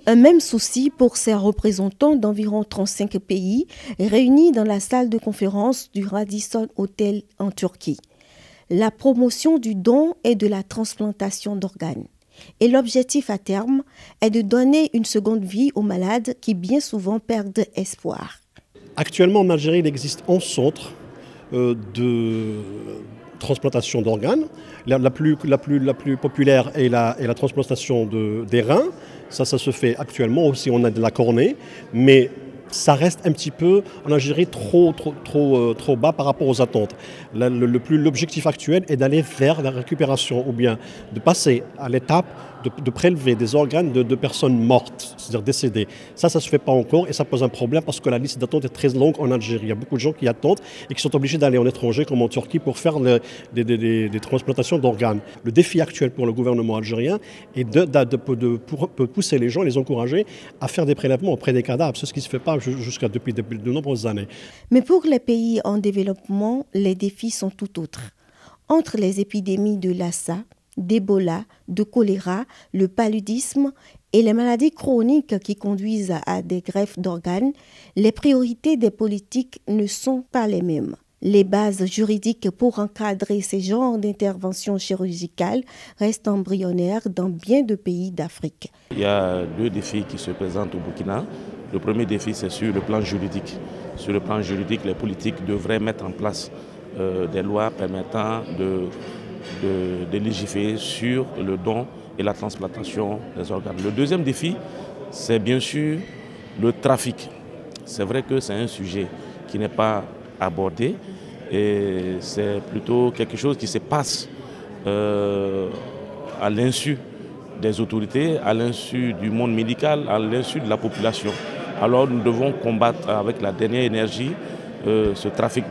Un même souci pour ses représentants d'environ 35 pays réunis dans la salle de conférence du Radisson Hotel en Turquie. La promotion du don et de la transplantation d'organes. Et l'objectif à terme est de donner une seconde vie aux malades qui bien souvent perdent espoir. Actuellement en Algérie, il existe 11 centres de transplantation d'organes. La plus populaire est la transplantation des reins. Ça se fait actuellement aussi, on a de la cornée, mais ça reste un petit peu en Algérie trop bas par rapport aux attentes. L'objectif actuel est d'aller vers la récupération ou bien de passer à l'étape de prélever des organes de personnes mortes, c'est-à-dire décédées. Ça ne se fait pas encore et ça pose un problème parce que la liste d'attente est très longue en Algérie. Il y a beaucoup de gens qui attendent et qui sont obligés d'aller en étranger comme en Turquie pour faire des transplantations d'organes. Le défi actuel pour le gouvernement algérien est de pousser les gens, les encourager à faire des prélèvements auprès des cadavres. C'est ce qui ne se fait pas depuis de nombreuses années. Mais pour les pays en développement, les défis sont tout autres. Entre les épidémies de Lassa, d'Ebola, de choléra, le paludisme et les maladies chroniques qui conduisent à des greffes d'organes, les priorités des politiques ne sont pas les mêmes. Les bases juridiques pour encadrer ces genres d'interventions chirurgicales restent embryonnaires dans bien de pays d'Afrique. Il y a deux défis qui se présentent au Burkina. Le premier défi, c'est sur le plan juridique. Sur le plan juridique, les politiques devraient mettre en place des lois permettant de légiférer sur le don et la transplantation des organes. Le deuxième défi, c'est bien sûr le trafic. C'est vrai que c'est un sujet qui n'est pas abordé et c'est plutôt quelque chose qui se passe à l'insu des autorités, à l'insu du monde médical, à l'insu de la population. Alors nous devons combattre avec la dernière énergie ce trafic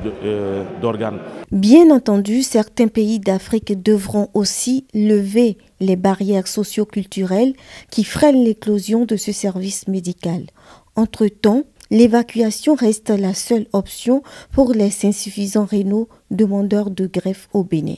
d'organes. Bien entendu, certains pays d'Afrique devront aussi lever les barrières socio-culturelles qui freinent l'éclosion de ce service médical. Entre-temps, l'évacuation reste la seule option pour les insuffisants rénaux demandeurs de greffe au Bénin.